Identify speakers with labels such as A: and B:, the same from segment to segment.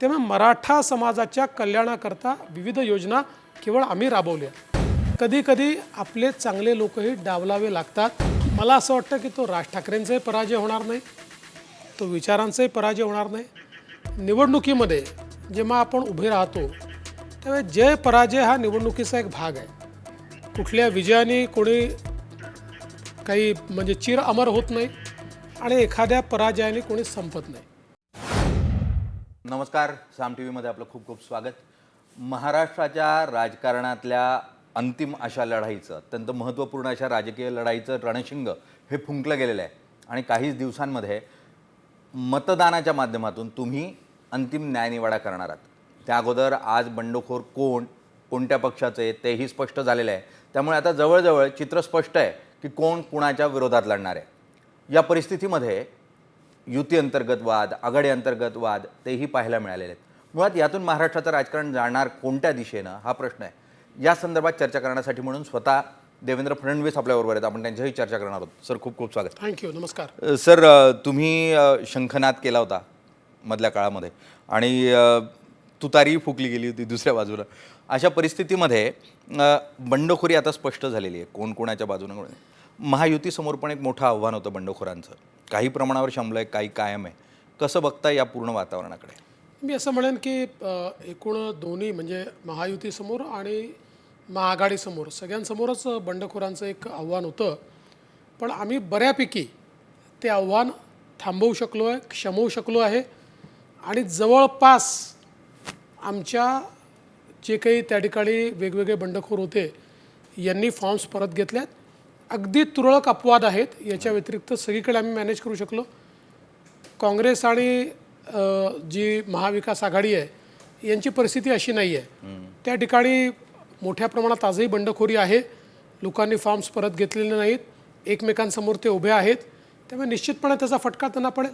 A: तेव्हा मराठा समाजाच्या कल्याणाकरता विविध योजना केवळ आम्ही राबवल्या। कधी कधी आपले चांगले लोकही डावलावे लागतात। मला असं वाटतं की तो राज ठाकरेंचाही पराजय होणार नाही, तो विचारांचाही पराजय होणार नाही। निवडणुकीमध्ये जेव्हा आपण उभे राहतो तेव्हा जय पराजय हा निवडणुकीचा एक भाग आहे। कुठल्या विजयाने कोणी काही म्हणजे चिर अमर होत नाही आणि एखाद्या पराजयाने कोणी संपत नाही।
B: नमस्कार, साम टी व्हीमध्ये आपलं खूप खूप स्वागत। महाराष्ट्राच्या राजकारणातल्या अंतिम अशा लढाईचं, अत्यंत महत्त्वपूर्ण अशा राजकीय लढाईचं रणशिंग हे फुंकलं गेलेलं आहे आणि काहीच दिवसांमध्ये मतदानाच्या माध्यमातून तुम्ही अंतिम न्यायनिवाडा करणार आहात। त्या अगोदर आज बंडखोर कोणत्या पक्षाचे तेही स्पष्ट झालेलं आहे। त्यामुळे आता जवळजवळ चित्र स्पष्ट आहे की कोण कुणाच्या विरोधात लढणार आहे। या परिस्थितीमध्ये युती अंतर्गत वाद, आघाडी अंतर्गत वाद तेही पाहायला मिळालेले आहेत। मुळात यातून महाराष्ट्राचं राजकारण जाणार कोणत्या दिशेनं हा प्रश्न आहे। या संदर्भात चर्चा करण्यासाठी म्हणून स्वतः देवेंद्र फडणवीस आपल्याबरोबर आहेत। आपण त्यांच्याही चर्चा करणार आहोत। सर, खूप खूप स्वागत।
A: थँक्यू, नमस्कार।
B: सर, तुम्ही शंखनाद केला होता मधल्या काळामध्ये आणि तुतारीही फुकली गेली होती दुसऱ्या बाजूला। अशा परिस्थितीमध्ये बंडखोरी आता स्पष्ट झालेली आहे, कोण कोणाच्या बाजूनं। महायुतीसमोर पण एक मोठं आव्हान होतं बंडखोरांचं। काही प्रमाणावर शमलं आहे, काही कायम आहे। कसं बघता या पूर्ण वातावरणाकडे?
A: मी असं म्हणेन की एकूण दोन्ही म्हणजे महायुतीसमोर आणि महाआघाडीसमोर सगळ्यांसमोरच बंडखोरांचं एक आव्हान होतं। पण आम्ही बऱ्यापैकी ते आव्हान थांबवू शकलो आहे, शमवू शकलो आहे आणि जवळपास आमच्या जे काही त्या ठिकाणी वेगवेगळे बंडखोर होते यांनी फॉर्म्स परत घेतल्यात। अगदी तुरळक अपवाद आहेत, याच्या व्यतिरिक्त सगळीकडे आम्ही मॅनेज करू शकलो। काँग्रेस आणि जी महाविकास आघाडी आहे यांची परिस्थिती अशी नाही आहे। त्या ठिकाणी मोठ्या प्रमाणात आजही बंडखोरी आहे। लोकांनी फॉर्म्स परत घेतलेले नाहीत, एकमेकांसमोर ते उभे आहेत। त्यामुळे निश्चितपणे त्याचा फटका त्यांना पडेल।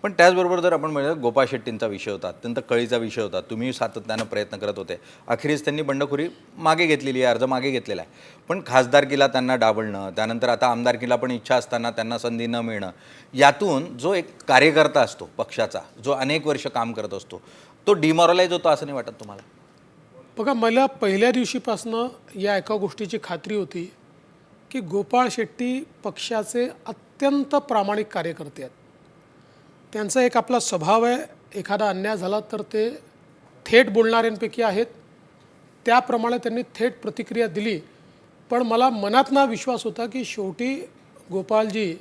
B: पण त्याचबरोबर जर आपण म्हणलं, गोपाळ शेट्टींचा विषय होता, अत्यंत कळीचा विषय होता। तुम्ही सातत्यानं प्रयत्न करत होते। अखेरीस त्यांनी बंडखोरी मागे घेतलेली आहे, अर्ज मागे घेतलेला आहे। पण खासदारकीला त्यांना डावलणं, त्यानंतर आता आमदारकीला पण इच्छा असताना त्यांना संधी न मिळणं, यातून जो एक कार्यकर्ता असतो पक्षाचा, जो अनेक वर्ष काम करत असतो, तो डिमॉरलाइज होतो असं नाही वाटत तुम्हाला?
A: बघा, मला पहिल्या दिवशीपासनं या एका गोष्टीची खात्री होती की गोपाळ शेट्टी पक्षाचे अत्यंत प्रामाणिक कार्यकर्ते आहेत। त्यांचा एक आपला स्वभाव आहे, एखादा अन्याय झाला तर ते थेट बोलणाऱ्यांपैकी आहेत। त्याप्रमाणे त्यांनी थेट प्रतिक्रिया दिली। पण मला मनातनं विश्वास होता की शेवटी गोपाळजी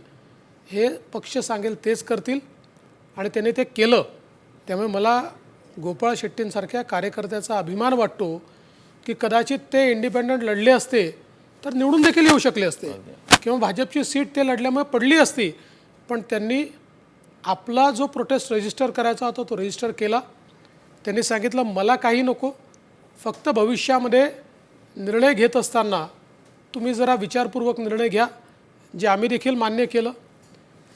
A: हे पक्ष सांगेल तेच करतील आणि त्यांनी ते केलं। त्यामुळे मला गोपाळ शेट्टींसारख्या कार्यकर्त्याचा अभिमान वाटतो की कदाचित ते इंडिपेंडंट लढले असते तर निवडून देखील येऊ शकले असते किंवा भाजपची सीट ते लढल्यामुळे पडली असती। पण त्यांनी आपला जो प्रोटेस्ट रजिस्टर करायचा होता तो रजिस्टर केला। त्यांनी सांगितलं मला काही नको, फक्त भविष्यामध्ये निर्णय घेत असताना तुम्ही जरा विचारपूर्वक निर्णय घ्या, जे आम्ही देखील मान्य केलं।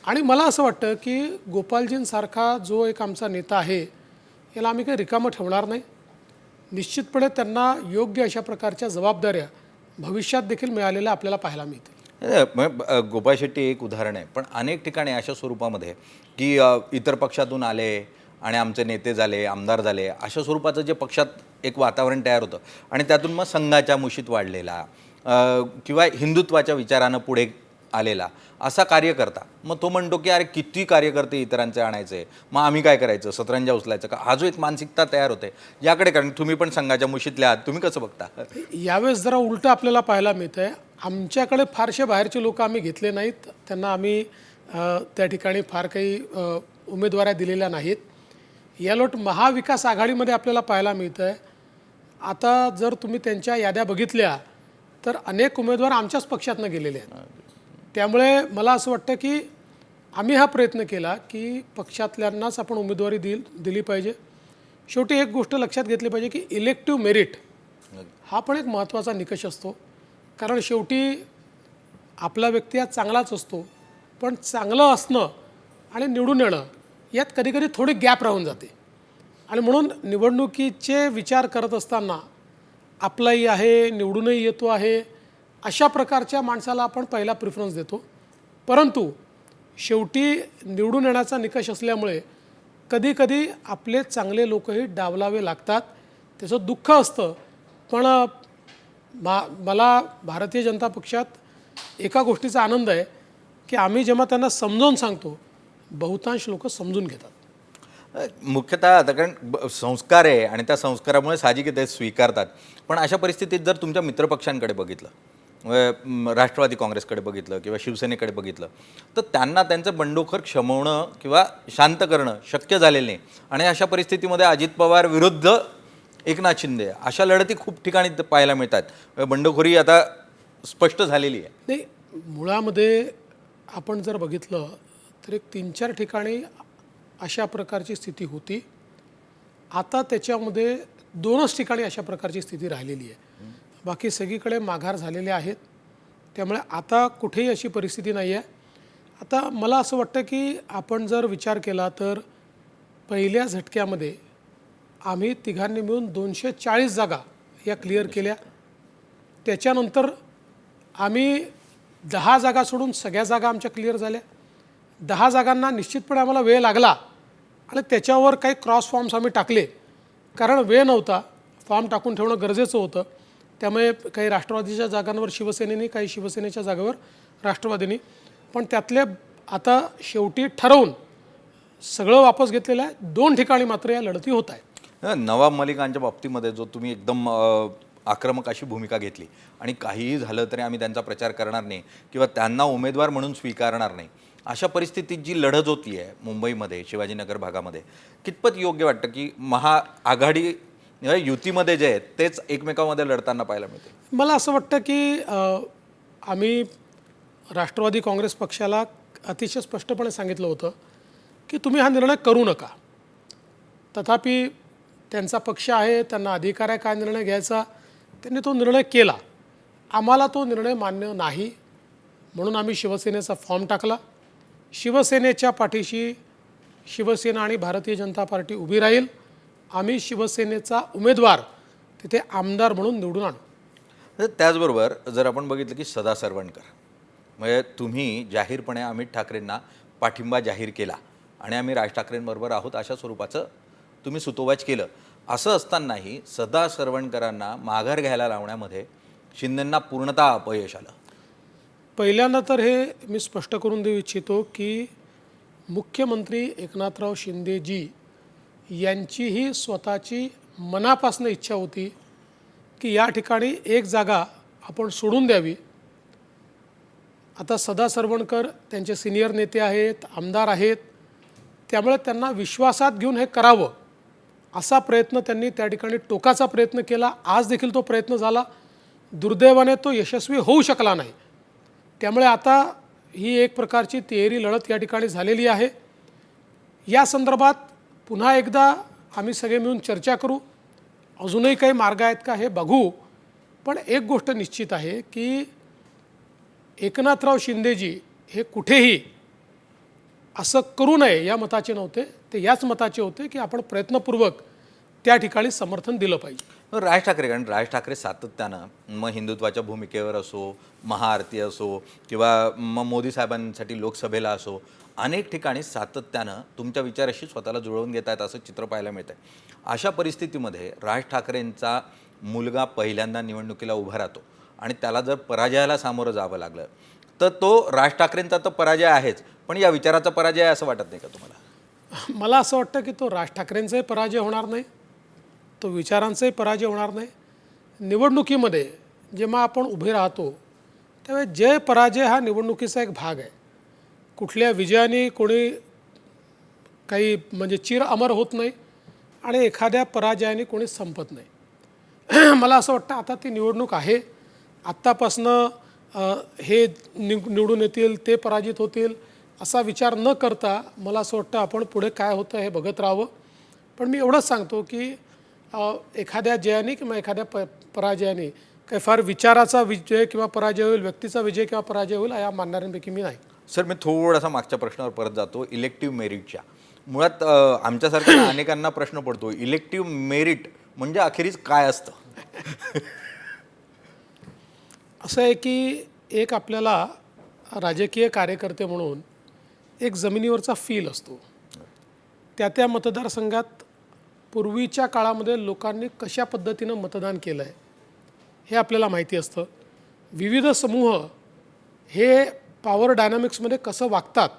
A: आणि मला असं वाटतं की गोपालजींसारखा जो एक आमचा नेता आहे याला आम्ही काही रिकामं ठेवणार नाही। निश्चितपणे त्यांना योग्य अशा प्रकारच्या जबाबदाऱ्या भविष्यात देखील मिळालेल्या आपल्याला पाहायला मिळतील।
B: गोपाळ शेट्टी एक उदाहरण आहे, पण अनेक ठिकाणी अशा स्वरूपामध्ये की इतर पक्षातून आले आणि आमचे नेते झाले, आमदार झाले, अशा स्वरूपाचं जे पक्षात एक वातावरण तयार होतं आणि त्यातून मग संघाच्या मुशीत वाढलेला किंवा हिंदुत्वाच्या विचारानं पुढे आलेला असा कार्यकर्ता, मग तो म्हणतो की अरे किती कार्यकर्ते इतरांचे आणायचे, मग आम्ही काय करायचं, सतरंजा उचलायचं का? हा जो एक मानसिकता तयार होते याकडे, कारण तुम्ही पण संघाच्या मुशीतले आहात, तुम्ही कसं बघता?
A: यावेळेस जरा उलटं आपल्याला पाहायला मिळतं आहे। आमच्याकडे फारसे बाहेरचे लोक आम्ही घेतले नाहीत, त्यांना आम्ही त्या ठिकाणी फार काही उमेदवाऱ्या दिलेल्या नाहीत। यालोट महाविकास आघाडीमध्ये आपल्याला पाहायला मिळतं आहे, आता जर तुम्ही त्यांच्या याद्या बघितल्या तर अनेक उमेदवार आमच्याच पक्षातनं गेलेले आहेत। त्यामुळे मला असं वाटतं की आम्ही हा प्रयत्न केला की पक्षातल्यांनाच आपण उमेदवारी दिली पाहिजे। शेवटी एक गोष्ट लक्षात घेतली पाहिजे की इलेक्टिव्ह मेरिट हा पण एक महत्त्वाचा निकष असतो। कारण शेवटी आपला व्यक्ती हा चांगलाच असतो, पण चांगलं असणं आणि निवडून येणं यात कधीकधी थोडी गॅप राहून जाते। आणि म्हणून निवडणुकीचे विचार करत असताना आपलाही आहे, निवडूनही येतो आहे, अशा प्रकारच्या माणसाला आपण पहिला प्रिफरन्स देतो। परंतु शेवटी निवडून येण्याचा निकष असल्यामुळे कधी कधी आपले चांगले लोकही डावलावे लागतात, त्याचं दुःख असतं. पण मला भारतीय जनता पक्षात एका गोष्टीचा आनंद आहे की आम्ही जेव्हा त्यांना समजावून सांगतो, बहुतांश लोक समजून घेतात.
B: मुख्यतः आता कारण संस्कार आहे आणि त्या संस्कारामुळे साहजिक ते स्वीकारतात. पण अशा परिस्थितीत जर तुमच्या मित्रपक्षांकडे बघितलं, राष्ट्रवादी काँग्रेसकडे बघितलं किंवा शिवसेनेकडे बघितलं, तर त्यांना त्यांचं बंडखोर क्षमवणं किंवा शांत करणं शक्य झालेलं नाही. आणि अशा परिस्थितीमध्ये अजित पवार विरुद्ध एकनाथ शिंदे अशा लढती खूप ठिकाणी पाहायला मिळतात. बंडखोरी आता स्पष्ट झालेली आहे.
A: नाही, मुळामध्ये आपण जर बघितलं तर एक 3-4 ठिकाणी अशा प्रकारची स्थिती होती. आता त्याच्यामध्ये 2च ठिकाणी अशा प्रकारची स्थिती राहिलेली आहे. बाकी सगळीकडे माघार झालेले आहेत. त्यामुळे आता कुठेही अशी परिस्थिती नाही आहे. आता मला असं वाटतं की आपण जर विचार केला तर पहिल्या झटक्यामध्ये आम्ही तिघांनी मिळून 240 जागा या क्लिअर केल्या. त्याच्यानंतर आम्ही 10 जागा सोडून सगळ्या जागा आमच्या क्लिअर झाल्या. 10 जागांना निश्चितपणे आम्हाला वेळ लागला आणि त्याच्यावर काही क्रॉस फॉर्म्स आम्ही टाकले, कारण वेळ नव्हता. फॉर्म टाकून ठेवणं गरजेचं होतं. त्यामुळे काही राष्ट्रवादीच्या जागांवर शिवसेनेने, काही शिवसेनेच्या जागेवर राष्ट्रवादीने, पण त्यातले आता शेवटी ठरवून सगळं वापस घेतलेलं आहे. 2 ठिकाणी मात्र या लढती होत आहेत.
B: नवाब मलिकांच्या बाबतीमध्ये जो तुम्ही एकदम आक्रमक अशी भूमिका घेतली आणि काहीही झालं तरी आम्ही त्यांचा प्रचार करणार नाही किंवा त्यांना उमेदवार म्हणून स्वीकारणार नाही, अशा परिस्थितीत जी लढत होती आहे मुंबईमध्ये शिवाजीनगर भागामध्ये, कितपत योग्य वाटतं की महाआघाडी युतीमध्ये जे आहेत तेच एकमेकांमध्ये लढताना पाहायला मिळते?
A: मला असं वाटतं की आम्ही राष्ट्रवादी काँग्रेस पक्षाला अतिशय स्पष्टपणे सांगितलं होतं की तुम्ही हा निर्णय करू नका. तथापि त्यांचा पक्ष आहे, त्यांना अधिकार आहे काय निर्णय घ्यायचा, त्यांनी तो निर्णय केला. आम्हाला तो निर्णय मान्य नाही, म्हणून आम्ही शिवसेनेचा फॉर्म टाकला. शिवसेनेच्या पाठीशी शिवसेना आणि भारतीय जनता पार्टी उभी राहील. आम्ही शिवसेनेचा उमेदवार तिथे आमदार म्हणून निवडून आणू.
B: त्याचबरोबर जर आपण बघितलं की सदा सरवणकर, म्हणजे तुम्ही जाहीरपणे अमित ठाकरेंना पाठिंबा जाहीर केला आणि आम्ही राज ठाकरेंबरोबर आहोत अशा स्वरूपाचं तुम्ही सुतोवाच केलं. असं असतानाही सदा सरवणकरांना माघार घ्यायला लावण्यामध्ये शिंदेंना पूर्णतः अपयश आलं.
A: पहिल्यांदा तर हे मी स्पष्ट करून देऊ इच्छितो की मुख्यमंत्री एकनाथराव शिंदेजी यांचीही स्वतःची मनापासून इच्छा होती की या ठिकाणी एक जागा आपण सोडून द्यावी. आता सदा सरवणकर त्यांचे सिनियर नेते आहेत, आमदार आहेत, त्यामुळे त्यांना विश्वासात घेऊन हे करावं असा प्रयत्न त्यांनी त्या ठिकाणी टोकाचा प्रयत्न केला. आज देखील तो प्रयत्न झाला. दुर्दैवाने तो यशस्वी होऊ शकला नाही. त्यामुळे आता ही एक प्रकारची तिहेरी लढत या ठिकाणी झालेली आहे. या संदर्भात पुन्हा एकदा आम्ही सगळे मिळून चर्चा करू. अजूनही काही मार्ग आहेत का हे बघू. पण एक गोष्ट निश्चित आहे की एकनाथराव शिंदेजी हे कुठेही असं करू नये या मताचे नव्हते. ते याच मताचे होते की आपण प्रयत्नपूर्वक त्या ठिकाणी समर्थन दिलं पाहिजे.
B: राज ठाकरे, कारण राज ठाकरे सातत्यानं मग हिंदुत्वाच्या भूमिकेवर असो, महाआरती असो किंवा मग मोदी साहेबांसाठी लोकसभेला असो, अनेक ठिकाणी सातत्यानं तुमच्या विचाराशी स्वतःला जुळवून घेत आहेत असं चित्र पाहायला मिळतं आहे. अशा परिस्थितीमध्ये राज ठाकरेंचा मुलगा पहिल्यांदा निवडणुकीला उभा राहतो आणि त्याला जर पराजयाला सामोरं जावं लागलं तर तो राज ठाकरेंचा तर पराजय आहेच, पण या विचाराचा पराजय आहे असं वाटत नाही का तुम्हाला?
A: मला असं वाटतं की तो राज ठाकरेंचाही पराजय होणार नाही, तो विचारांचाही पराजय होणार नाही. निवडणुकीमध्ये जेव्हा आपण उभे राहतो त्यावेळी जय पराजय हा निवडणुकीचा एक भाग आहे. कुठल्या विजयाने कोणी काही म्हणजे चिर अमर होत नाही आणि एखाद्या पराजयाने कोणी संपत नाही. मला असं वाटतं आता ती निवडणूक आहे. आत्तापासनं हे निवडून येतील, ते पराजित होतील असा विचार न करता मला असं वाटतं आपण पुढे काय होतं हे बघत राहावं. पण मी एवढंच सांगतो की एखाद्या जयाने किंवा एखाद्या पराजयाने काही फार विचाराचा विजय किंवा पराजय होईल, व्यक्तीचा विजय किंवा पराजय होईल या मानणाऱ्यांपैकी मी नाही.
B: सर, मी थोडासा मागच्या प्रश्नावर परत जातो. इलेक्टिव्ह मेरिटच्या मुळात आमच्यासारख्या अनेकांना प्रश्न पडतो, इलेक्टिव्ह मेरिट म्हणजे अखेरीस काय असतं?
A: असं आहे की एक आपल्याला राजकीय कार्यकर्ते म्हणून एक जमिनीवरचा फील असतो. त्या मतदारसंघात पूर्वीच्या काळामध्ये लोकांनी कशा पद्धतीनं मतदान केलं आहे हे आपल्याला माहिती असतं. विविध समूह हे पॉवर डायनामिक्समध्ये कसं वागतात,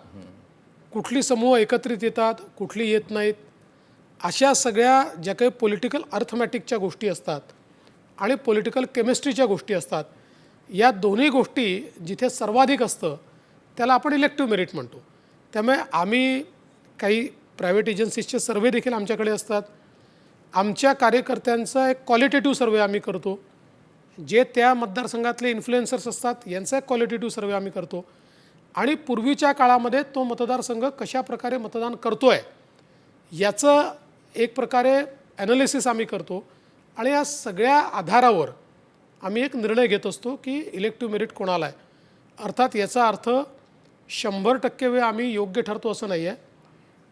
A: कुठली समूह एकत्रित येतात, कुठली येत नाहीत, अशा सगळ्या ज्या काही पॉलिटिकल अर्थमॅटिकच्या गोष्टी असतात आणि पॉलिटिकल केमिस्ट्रीच्या गोष्टी असतात, या दोन्ही गोष्टी जिथे सर्वाधिक असतं त्याला आपण इलेक्टिव्ह मेरिट म्हणतो. त्यामुळे आम्ही काही प्रायव्हेट एजन्सीजचे सर्वे देखील आमच्याकडे असतात. आमच्या कार्यकर्त्यांचा एक क्वालिटेटिव्ह सर्वे आम्ही करतो. जे त्या मतदारसंघातले इन्फ्लुएन्सर्स असतात यांचा एक क्वालिटेटिव्ह सर्वे आम्ही करतो. आणि पूर्वीच्या काळामध्ये तो मतदारसंघ कशा प्रकारे मतदान करतो आहे याचं एक प्रकारे ॲनालिसिस आम्ही करतो. आणि या सगळ्या आधारावर आम्ही एक निर्णय घेत असतो की इलेक्टिव्ह मेरिट कोणाला आहे. अर्थात याचा अर्थ 100% वेळ आम्ही योग्य ठरतो असं नाही आहे.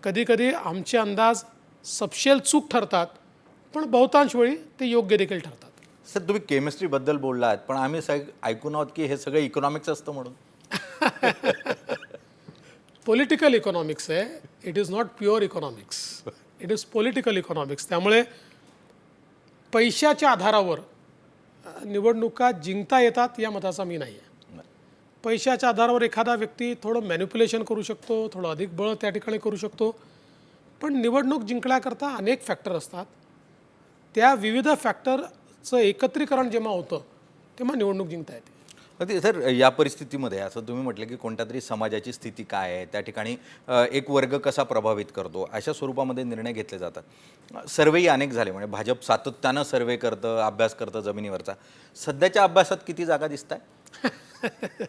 A: कधीकधी आमचे अंदाज सपशेल चूक ठरतात, पण बहुतांश वेळी ते योग्य देखील ठरतात.
B: सर, तुम्ही केमिस्ट्रीबद्दल बोललात, पण आम्ही ऐकून आहोत की हे सगळं इकॉनॉमिक्स असतं म्हणून.
A: पॉलिटिकल इकॉनॉमिक्स आहे. It is not pure economics, it is political economics. त्यामुळे पैशाच्या आधारावर निवडणुका जिंकता येतात या मताचा मी नाही आहे. पैशाच्या आधारावर एखादा व्यक्ती थोडं मॅनिप्युलेशन करू शकतो, थोडं अधिक बळ त्या ठिकाणी करू शकतो, पण निवडणूक जिंकण्याकरता अनेक फॅक्टर असतात. त्या विविध फॅक्टरचं एकत्रीकरण जेव्हा होतं तेव्हा निवडणूक जिंकता येते.
B: अगदी सर, या परिस्थितीमध्ये असं तुम्ही म्हटलं की कोणत्या तरी समाजाची स्थिती काय आहे, त्या ठिकाणी एक वर्ग कसा प्रभावित करतो, अशा स्वरूपामध्ये निर्णय घेतले जातात. सर्वेही अनेक झाले, म्हणजे भाजप सातत्यानं सर्वे करतं, अभ्यास करतं जमिनीवरचा. सध्याच्या अभ्यासात किती जागा दिसत आहे?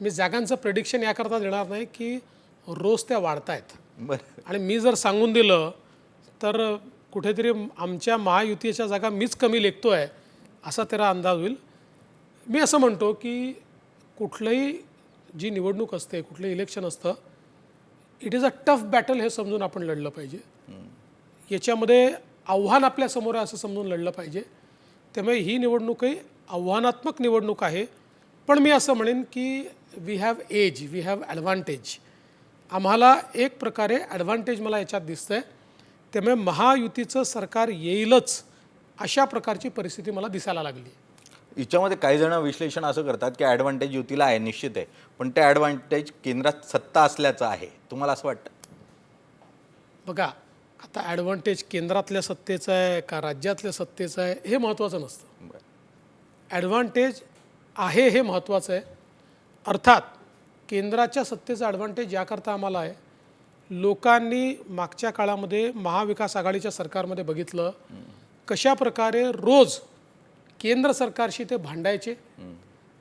A: मी जागांचं प्रेडिक्शन याकरता देणार नाही की रोज त्या वाढत आहेत.
B: बरं.
A: आणि मी जर सांगून दिलं तर कुठेतरी आमच्या महायुतीच्या जागा मीच कमी लेखतो आहे असा त्याला अंदाज होईल. मी असं म्हणतो की कुठलंही जी निवडणूक असते, कुठलंही इलेक्शन असतं, it is a tough battle हे समजून आपण लढलं पाहिजे. याच्यामध्ये आव्हान आपल्यासमोर आहे असं समजून लढलं पाहिजे. त्यामुळे ही निवडणूकही आव्हानात्मक निवडणूक आहे. पण मी असं म्हणेन की we have edge, we have advantage. आम्हाला एक प्रकारे ॲडव्हान्टेज मला याच्यात दिसतं आहे. त्यामुळे महायुतीचं सरकार येईलच अशा प्रकारची परिस्थिती मला दिसायला लागली.
B: याच्यामध्ये काही जण विश्लेषण असं करतात की ॲडव्हान्टेज युतीला आहे, निश्चित आहे, पण ते ॲडव्हान्टेज केंद्रात सत्ता असल्याचं आहे. तुम्हाला असं वाटतं?
A: बघा, आता ॲडव्हान्टेज केंद्रातल्या सत्तेचं आहे का राज्यातल्या सत्तेचं आहे हे महत्त्वाचं नसतं. ॲडव्हान्टेज आहे हे महत्त्वाचं आहे. अर्थात केंद्राच्या सत्तेचा ॲडव्हान्टेज याकरता आम्हाला आहे, लोकांनी मागच्या काळामध्ये महाविकास आघाडीच्या सरकारमध्ये बघितलं कशा प्रकारे रोज केंद्र सरकारशी ते भांडायचे,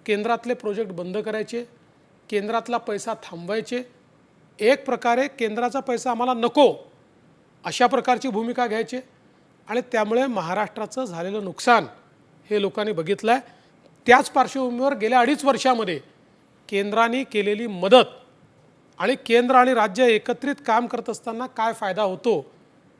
A: केंद्रातले प्रोजेक्ट बंद करायचे, केंद्रातला पैसा थांबवायचे, एक प्रकारे केंद्राचा पैसा आम्हाला नको अशा प्रकारची भूमिका घ्यायचे. आणि त्यामुळे महाराष्ट्राचं झालेलं नुकसान हे लोकांनी बघितलं आहे. त्याच पार्श्वभूमीवर गेल्या 2.5 वर्षामध्ये केंद्राने केलेली मदत आणि केंद्र आणि राज्य एकत्रित काम करत असताना काय फायदा होतो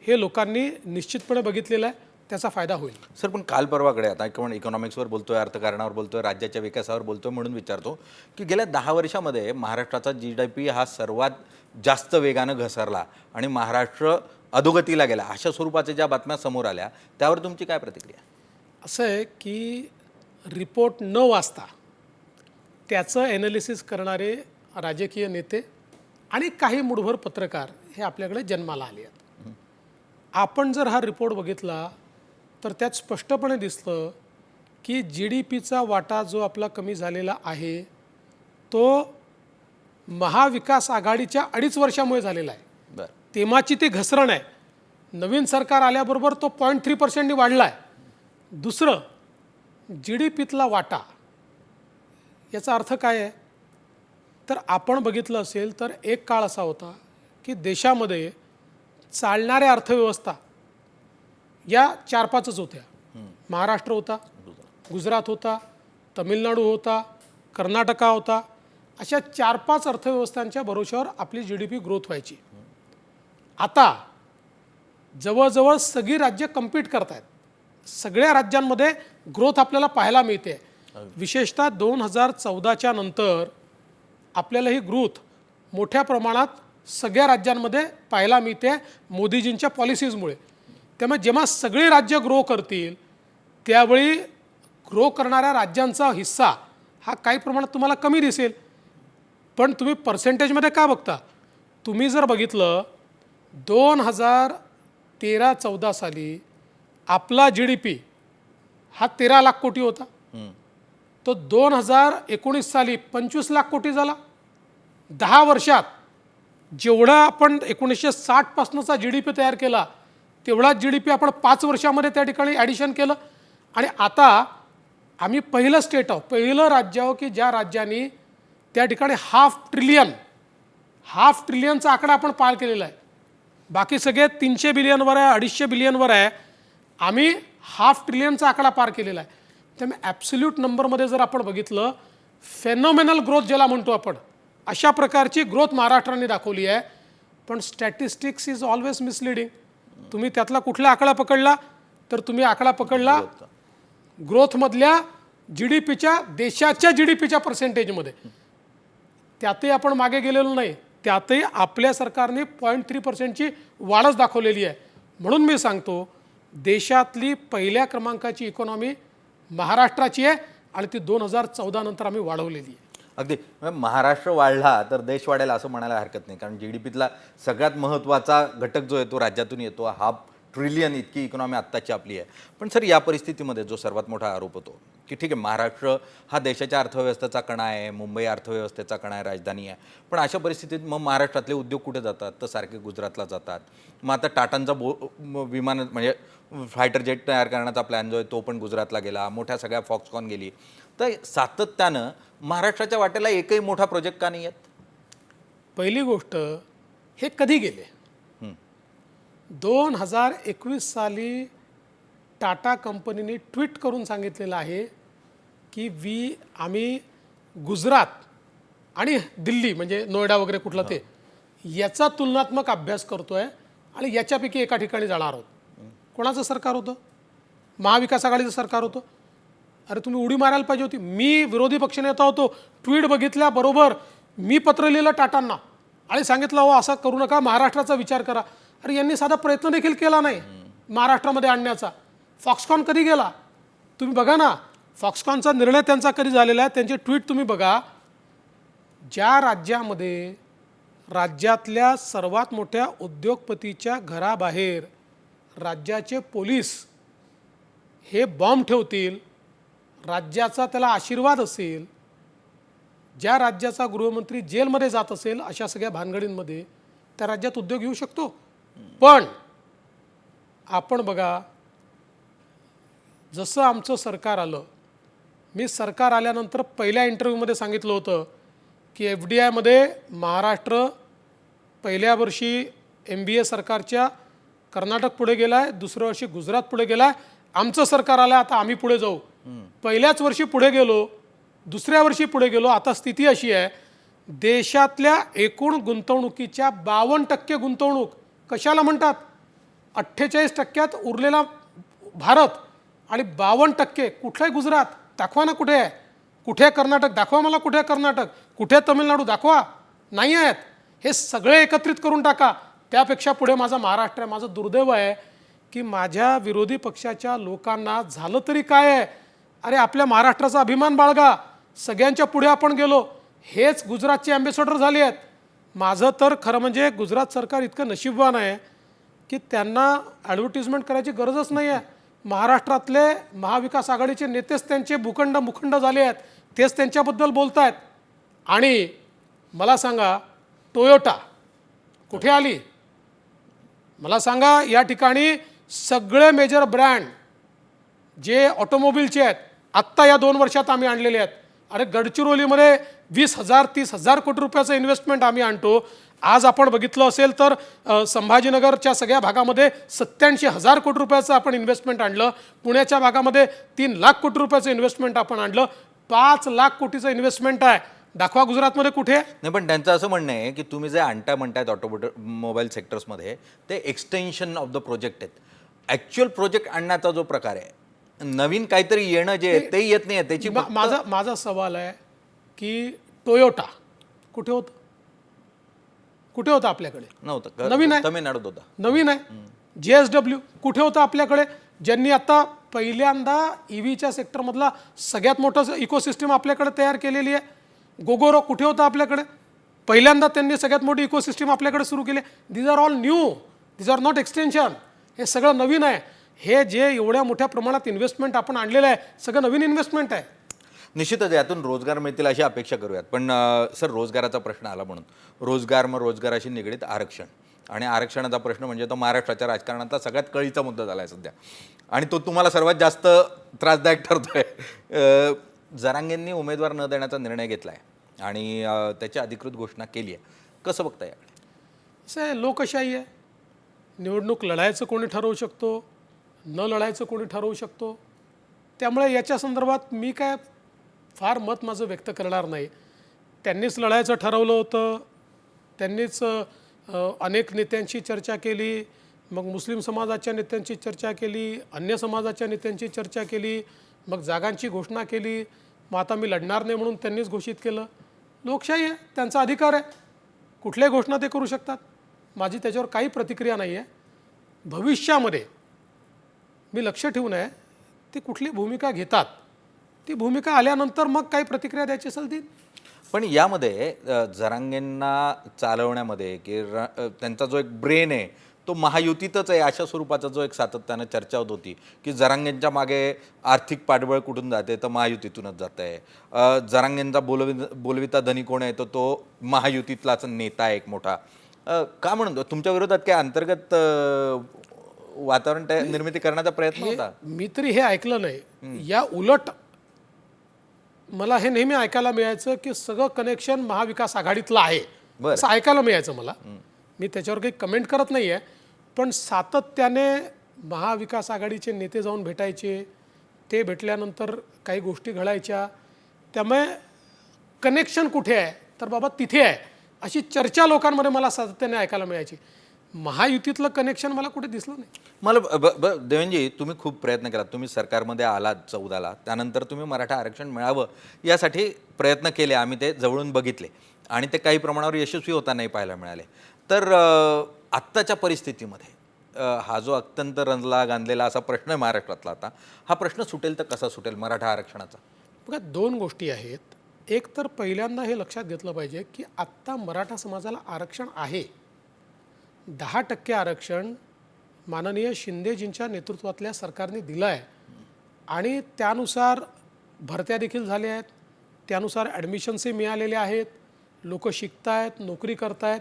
A: हे लोकांनी निश्चितपणे बघितलेलं आहे. त्याचा फायदा होईल.
B: सर, पण काल परवाकडे आता आपण इकॉनॉमिक्सवर बोलतोय, अर्थकारणावर बोलतोय, राज्याच्या विकासावर बोलतोय, म्हणून विचारतो की गेल्या 10 वर्षामध्ये महाराष्ट्राचा GDP हा सर्वात जास्त वेगानं घसरला आणि महाराष्ट्र अधोगतीला गेला, अशा स्वरूपाच्या ज्या बातम्या समोर आल्या त्यावर तुमची काय प्रतिक्रिया?
A: असं आहे की रिपोर्ट न वाचता त्याचं ॲनालिसिस करणारे राजकीय नेते आणि काही मूठभर पत्रकार हे आपल्याकडे जन्माला आले आहेत. आपण जर हा रिपोर्ट बघितला तर त्यात स्पष्टपणे दिसलं की GDPचा वाटा जो आपला कमी झालेला आहे तो महाविकास आघाडीच्या 2.5 वर्षामुळे झालेला आहे.
B: बरं.
A: तेव्हाची ती घसरण आहे. नवीन सरकार आल्याबरोबर तो 0.3% वाढला आहे. दुसरं, GDPतला वाटा याचा अर्थ काय आहे तर आपण बघितलं असेल तर एक काळ असा होता की देशामध्ये चालणाऱ्या अर्थव्यवस्था या 4-5च होत्या. महाराष्ट्र होता, गुजरात होता, तमिळनाडू होता, कर्नाटका होता. अशा 4-5 अर्थव्यवस्थांच्या भरोश्यावर आपली GDP ग्रोथ व्हायची. आता जवळजवळ सगळी राज्य कम्पीट करत आहेत. सगळ्या राज्यांमध्ये ग्रोथ आपल्याला पाहायला मिळते. विशेषतः 2014च्या नंतर आपल्याला ही ग्रोथ मोठ्या प्रमाणात सगळ्या राज्यांमध्ये पाहायला मिळते मोदीजींच्या पॉलिसीजमुळे. त्यामुळे जेव्हा सगळे राज्य ग्रो करतील त्यावेळी ग्रो करणाऱ्या राज्यांचा हिस्सा हा काही प्रमाणात तुम्हाला कमी दिसेल. पण तुम्ही पर्सेंटेजमध्ये का बघता? तुम्ही जर बघितलं 2013-14 साली आपला GDP हा 13 लाख कोटी होता. तो 2019 साली 25 लाख कोटी झाला. 10 वर्षात जेवढा आपण 1960 पासूनचा GDP तयार केला तेवढाच GDP आपण 5 वर्षामध्ये त्या ठिकाणी ॲडिशन केलं. आणि आता आम्ही पहिलं स्टेट आहोत, पहिलं राज्य आहोत की ज्या राज्यांनी त्या ठिकाणी हाफ ट्रिलियनचा आकडा आपण पार केलेला आहे. बाकी सगळे 300 बिलियनवर आहे, 250 बिलियनवर आहे. आम्ही हाफ ट्रिलियनचा आकडा पार केलेला आहे. त्यामुळे ॲब्सोल्यूट नंबरमध्ये जर आपण बघितलं फेनॉमेनल ग्रोथ ज्याला म्हणतो आपण, अशा प्रकारची ग्रोथ महाराष्ट्राने दाखवली आहे. पण स्टॅटिस्टिक्स इज ऑलवेज मिसलिडिंग. तुम्ही त्यातला कुठला आकडा पकडला तर तुम्ही आकडा पकडला ग्रोथमधल्या GDPच्या देशाच्या GDPच्या पर्सेंटेजमध्ये. त्यातही आपण मागे गेलेलो नाही. त्यातही आपल्या सरकारने 0.3% वाढच दाखवलेली आहे. म्हणून मी सांगतो देशातली पहिल्या क्रमांकाची इकॉनॉमी महाराष्ट्राची आहे आणि ती 2014 नंतर आम्ही वाढवलेली आहे.
B: अगदी महाराष्ट्र वाढला तर देश वाढेल असं म्हणायला हरकत नाही, कारण GDPतला सगळ्यात महत्त्वाचा घटक जो आहे तो राज्यातून येतो. 0.5 ट्रिलियन इतकी इकॉनॉमी आत्ताची आपली आहे. पण सर या परिस्थितीमध्ये जो सर्वात मोठा आरोप होतो की ठीक आहे महाराष्ट्र हा देशाच्या अर्थव्यवस्थेचा कणा आहे, मुंबई अर्थव्यवस्थेचा कणा आहे, राजधानी आहे. पण अशा परिस्थितीत मग महाराष्ट्रातले उद्योग कुठे जातात? तर सारखे गुजरातला जातात. मग आता टाटांचा विमान म्हणजे फायटर जेट तयार करण्याचा प्लॅन जो आहे तो पण गुजरातला गेला. मोठ्या सगळ्या फॉक्सकॉन गेली. तर सातत्यानं महाराष्ट्राच्या वाटेला एकही मोठा प्रोजेक्ट का नाही आहेत?
A: पहिली गोष्ट हे कधी गेले? 2021 साली टाटा कंपनीने ट्विट करून सांगितलेलं आहे की आम्ही गुजरात आणि दिल्ली म्हणजे नोएडा वगैरे कुठलं ते याचा तुलनात्मक अभ्यास करतोय आणि याच्यापैकी एका ठिकाणी जाणार आहोत. कोणाचं सरकार होतं? महाविकास आघाडीचं सरकार होतं. अरे तुम्ही उडी मारायला पाहिजे होती. मी विरोधी पक्षनेता होतो. ट्विट बघितल्याबरोबर मी पत्र लिहिलं टाटांना आणि सांगितलं हो असं करू नका, महाराष्ट्राचा विचार करा. अरे यांनी साधा प्रयत्न देखील केला नाही महाराष्ट्रामध्ये आणण्याचा. फॉक्सकॉन कधी गेला तुम्ही बघा ना. फॉक्सकॉनचा निर्णय त्यांचा कधी झालेला आहे त्यांचे ट्विट तुम्ही बघा. ज्या राज्यामध्ये राज्यातल्या सर्वात मोठ्या उद्योगपतीच्या घराबाहेर राज्याचे पोलीस हे बॉम्ब ठेवतील, राज्याचा त्याला आशीर्वाद असेल, ज्या राज्याचा गृहमंत्री जेलमध्ये जात असेल, अशा सगळ्या भानगडींमध्ये त्या राज्यात उद्योग येऊ शकतो. पण आपण बघा जसं आमचं सरकार आलं, मी सरकार आल्यानंतर पहिल्या इंटरव्ह्यूमध्ये सांगितलं होतं की FDIमध्ये महाराष्ट्र पहिल्या वर्षी MBA सरकारच्या कर्नाटक पुढे गेला आहे, दुसऱ्या वर्षी गुजरात पुढे गेला आहे. आमचं सरकार आलं आता आम्ही पुढे जाऊ. पहिल्याच वर्षी पुढे गेलो, दुसऱ्या वर्षी पुढे गेलो. आता स्थिती अशी आहे देशातल्या एकूण गुंतवणुकीच्या 52% गुंतवणूक कशाला म्हणतात? 48% उरलेला भारत आणि 52% कुठलाही गुजरात दाखवा ना कुठे आहे, कुठे कर्नाटक दाखवा मला, कुठे कर्नाटक, कुठे तमिळनाडू दाखवा. नाही आहेत. हे सगळे एकत्रित करून टाका. त्यापेक्षा पुढे माझा महाराष्ट्र आहे. माझं दुर्दैव आहे की माझ्या विरोधी पक्षाच्या लोकांना झालं तरी काय आहे, अरे आपल्या महाराष्ट्राचा अभिमान बाळगा. सगळ्यांच्या पुढे आपण गेलो, हेच गुजरातचे ॲम्बेसॅडर झाले आहेत. माझं तर खरं म्हणजे गुजरात सरकार इतकं नशीबवान आहे की त्यांना ॲडव्हर्टिजमेंट करायची गरजच नाही आहे. महाराष्ट्रातले महाविकास आघाडीचे नेतेच त्यांचे मुखंड झाले आहेत, तेच त्यांच्याबद्दल बोलत आहेत. आणि मला सांगा टोयोटा कुठे आली? मला सांगा या ठिकाणी सगळे मेजर ब्रँड जे ऑटोमोबिलचे आहेत आत्ता या 2 वर्षात आम्ही आणलेले आहेत. अरे गडचिरोलीमध्ये 20,000-30,000 कोटी रुपयाचं इन्व्हेस्टमेंट आम्ही आणतो. आज आपण बघितलं असेल तर संभाजीनगरच्या सगळ्या भागामध्ये 87,000 कोटी रुपयाचं आपण इन्व्हेस्टमेंट आणलं. पुण्याच्या भागामध्ये 3 लाख कोटी रुपयाचं इन्व्हेस्टमेंट आपण आणलं. 5 लाख कोटीचं इन्व्हेस्टमेंट आहे. दाखवा गुजरातमध्ये कुठे?
B: नाही, पण त्यांचं असं म्हणणं आहे की तुम्ही जे म्हणतायत ऑटोमोबाईल सेक्टर्समध्ये ते एक्सटेन्शन ऑफ द प्रोजेक्ट आहेत. ॲक्च्युअल प्रोजेक्ट आणण्याचा जो प्रकार आहे, नवीन काहीतरी येणं जे आहे ते येत नाही आहे त्याची.
A: माझा सवाल आहे की टोयोटा कुठे होतं? कुठे होता आपल्याकडे?
B: नव्हतं.
A: नवीन आहे.
B: तमिळनाडूत होता.
A: नवीन आहे. JSW कुठे होतं आपल्याकडे? ज्यांनी आता पहिल्यांदा EVच्या सेक्टरमधला सगळ्यात मोठं इकोसिस्टम आपल्याकडे तयार केलेली आहे. गोगोरो कुठे होतं आपल्याकडे? पहिल्यांदा त्यांनी सगळ्यात मोठी इकोसिस्टम आपल्याकडे सुरू केली. These are all new, these are not extension. हे सगळं नवीन आहे. हे जे एवढ्या मोठ्या प्रमाणात इन्व्हेस्टमेंट आपण आणलेलं आहे सगळं नवीन इन्व्हेस्टमेंट आहे.
B: निश्चितच यातून रोजगार मिळतील अशी अपेक्षा करूयात. पण सर, रोजगाराचा प्रश्न आला म्हणून रोजगाराशी निगडीत आरक्षण आणि आरक्षणाचा प्रश्न म्हणजे तो महाराष्ट्राच्या राजकारणातला सगळ्यात कळीचा मुद्दा झाला आहे सध्या, आणि तो तुम्हाला सर्वात जास्त त्रासदायक ठरतोय. जरांगेंनी उमेदवार न देण्याचा निर्णय घेतला आहे आणि त्याची अधिकृत घोषणा केली आहे. कसं बघता याकडे?
A: असं आहे, लोकशाही आहे. निवडणूक लढायचं कोणी ठरवू शकतो, न लढायचं कोणी ठरवू शकतो. त्यामुळे याच्या संदर्भात मी काय फार मत माझं व्यक्त करणार नाही. त्यांनीच लढायचं ठरवलं होतं, त्यांनीच अनेक नेत्यांशी चर्चा केली, मग मुस्लिम समाजाच्या नेत्यांची चर्चा केली, अन्य समाजाच्या नेत्यांची चर्चा केली, मग जागांची घोषणा केली. मग आता मी लढणार नाही म्हणून त्यांनीच घोषित केलं. लोकशाही आहे, त्यांचा अधिकार आहे, कुठल्याही घोषणा ते करू शकतात. माझी त्याच्यावर काही प्रतिक्रिया नाही आहे. भविष्यामध्ये मी लक्ष ठेवून आहे ते कुठली भूमिका घेतात, ती भूमिका आल्यानंतर मग काही प्रतिक्रिया द्यायची असेल ती.
B: पण यामध्ये जरांगेंना चालवण्यामध्ये की त्यांचा जो एक ब्रेन आहे तो महायुतीतच आहे अशा स्वरूपाचा जो एक सातत्यानं चर्चा होत होती की जरांगेंच्या मागे आर्थिक पाठबळ कुठून जाते तर महायुतीतूनच जात आहे. जरांगेंचा बोलविता धनी कोण आहे तर तो महायुतीतलाच नेता आहे एक मोठा. का म्हणून तुमच्या विरोधात काय अंतर्गत वातावरण निर्मिती करण्याचा प्रयत्न होता?
A: मी तरी हे ऐकलं नाही. या उलट मला हे नेहमी ऐकायला मिळायचं की सगळं कनेक्शन महाविकास आघाडीतलं आहे असं ऐकायला मिळायचं मला. मी त्याच्यावर काही कमेंट करत नाही आहे, पण सातत्याने महाविकास आघाडीचे नेते जाऊन भेटायचे, ते भेटल्यानंतर काही गोष्टी घडायच्या. त्यामुळे कनेक्शन कुठे आहे तर बाबा तिथे आहे अशी चर्चा लोकांमध्ये मला सातत्याने ऐकायला मिळायची. महायुतीतलं कनेक्शन मला कुठे दिसलं नाही.
B: मला देवेंजी, तुम्ही खूप प्रयत्न केलात, तुम्ही सरकारमध्ये आलात 14ला, त्यानंतर तुम्ही मराठा आरक्षण मिळावं यासाठी प्रयत्न केले, आम्ही ते जवळून बघितले आणि ते काही प्रमाणावर यशस्वी होतानाही पाहायला मिळाले. तर आत्ताच्या परिस्थितीमध्ये हा जो अत्यंत रंजला गांधलेला असा प्रश्न आहे महाराष्ट्रातला, आता हा प्रश्न सुटेल तर कसा सुटेल मराठा आरक्षणाचा?
A: बघा, दोन गोष्टी आहेत. एक तर पहिल्यांदा हे लक्षात घेतलं पाहिजे की आत्ता मराठा समाजाला आरक्षण आहे. 10% आरक्षण माननीय शिंदेजींच्या नेतृत्वातल्या सरकारने दिलं आहे आणि त्यानुसार भरत्या देखील झाल्या आहेत, त्यानुसार ॲडमिशन्सही मिळालेले आहेत, लोक शिकत आहेत, नोकरी करत आहेत.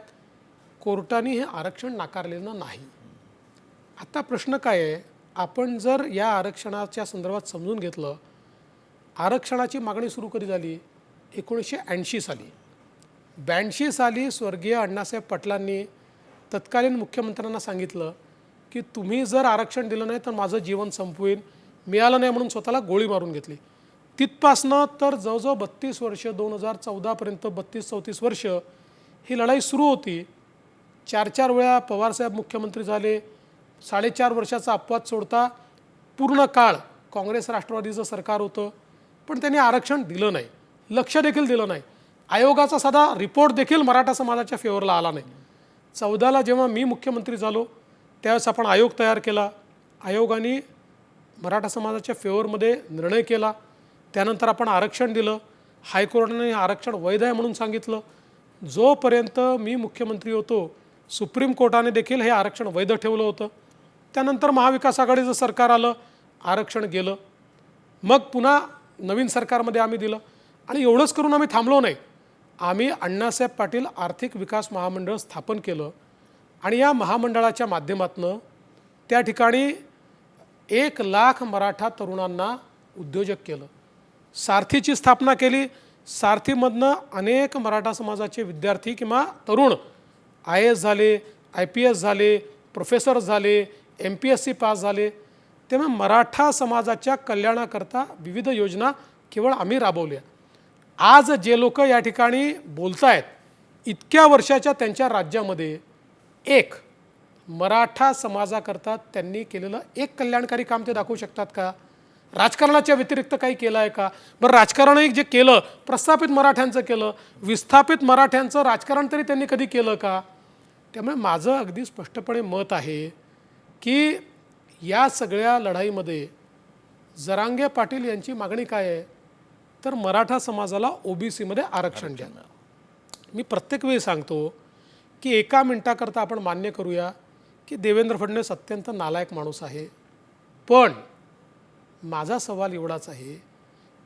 A: कोर्टाने हे आरक्षण नाकारलेलं नाही. आता प्रश्न काय आहे, आपण जर या आरक्षणाच्या संदर्भात समजून घेतलं, आरक्षणाची मागणी सुरू कधी झाली? 1980 साली. 82 साली स्वर्गीय अण्णासाहेब पाटलांनी तत्कालीन मुख्यमंत्र्यांना सांगितलं की तुम्ही जर आरक्षण दिलं नाही तर माझं जीवन संपवेन. मिळालं नाही म्हणून स्वतःला गोळी मारून घेतली. तिथपासनं तर जवळजवळ 32 वर्ष, 2014पर्यंत 32-34 वर्ष ही लढाई सुरू होती. 4 वेळा पवारसाहेब मुख्यमंत्री झाले. 4.5 वर्षाचा अपवाद सोडता पूर्ण काळ काँग्रेस राष्ट्रवादीचं सरकार होतं, पण त्यांनी आरक्षण दिलं नाही, लक्ष देखील दिलं नाही. आयोगाचा साधा रिपोर्ट देखील मराठा समाजाच्या फेवरला आला नाही. 14ला जेव्हा मी मुख्यमंत्री झालो त्यावेळेस आपण आयोग तयार केला. आयोगाने मराठा समाजाच्या फेवरमध्ये निर्णय केला. त्यानंतर आपण आरक्षण दिलं. हायकोर्टाने आरक्षण वैध आहे म्हणून सांगितलं. जोपर्यंत मी मुख्यमंत्री होतो सुप्रीम कोर्टाने देखील हे आरक्षण वैध ठेवलं होतं. त्यानंतर महाविकास आघाडीचं सरकार आलं, आरक्षण गेलं. मग पुन्हा नवीन सरकारमध्ये आम्ही दिलं आणि एवढंच करून आम्ही थांबलो नाही. आम्ही अण्णासाहेब पाटील आर्थिक विकास महामंडळ स्थापन केलं आणि या महामंडळाच्या माध्यमातून त्या ठिकाणी 1 लाख मराठा तरुणांना उद्योजक केलं. सारथीची स्थापना केली. सारथीमधनं अनेक मराठा समाजाचे विद्यार्थी किंवा तरुण IAS झाले, IPS झाले, प्रोफेसर झाले, MPSC पास झाले. त्यामुळे मराठा समाजाच्या कल्याणाकरता विविध योजना केवळ आम्ही राबवल्या. आज जे लोक या ठिकाणी बोलत आहेत, इतक्या वर्षाच्या त्यांच्या राज्यामध्ये एक मराठा समाजाकरता त्यांनी केलेलं एक कल्याणकारी काम ते दाखवू शकतात का? राजकारणाच्या व्यतिरिक्त काही केलं आहे का? बरं, राजकारणही जे केलं प्रस्थापित मराठ्यांचं केलं, विस्थापित मराठ्यांचं राजकारण तरी त्यांनी कधी केलं का? त्यामुळे माझं अगदी स्पष्टपणे मत आहे की या सगळ्या लढाईमध्ये जरांगे पाटील यांची मागणी काय आहे, तर मराठा समाजाला ओबीसीमध्ये आरक्षण द्या. मी प्रत्येक वेळी सांगतो की एका मिनिटाकरता आपण मान्य करूया की देवेंद्र फडणवीस अत्यंत नालायक माणूस आहे, पण माझा सवाल एवढाच आहे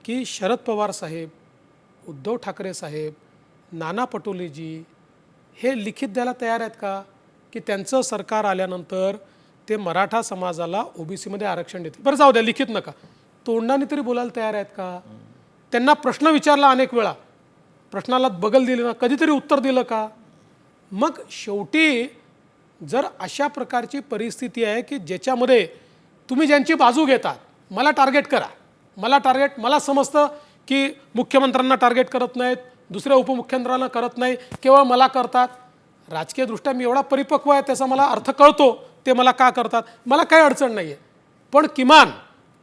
A: की शरद पवार साहेब, उद्धव ठाकरे साहेब, नाना पटोलेजी हे लिखित द्यायला तयार आहेत का की त्यांचं सरकार आल्यानंतर ते मराठा समाजाला ओबीसीमध्ये आरक्षण देतील? बरं जाऊ द्या, लिखित नका, तोंडाने तरी बोलायला तयार आहेत का? त्यांना प्रश्न विचारला अनेक वेळा, प्रश्नाला बगल दिली ना, कधीतरी उत्तर दिलं का? मग शेवटी जर अशा प्रकारची परिस्थिती आहे की ज्याच्यामध्ये तुम्ही ज्यांची बाजू घेतात, मला टार्गेट करा, मला समजतं की मुख्यमंत्र्यांना टार्गेट करत नाहीत, दुसऱ्या उपमुख्यमंत्र्यांना करत नाही, केवळ मला करतात. राजकीयदृष्ट्या मी एवढा परिपक्व आहे, त्याचा मला अर्थ कळतो ते मला का करतात, मला काही अडचण नाही आहे. पण किमान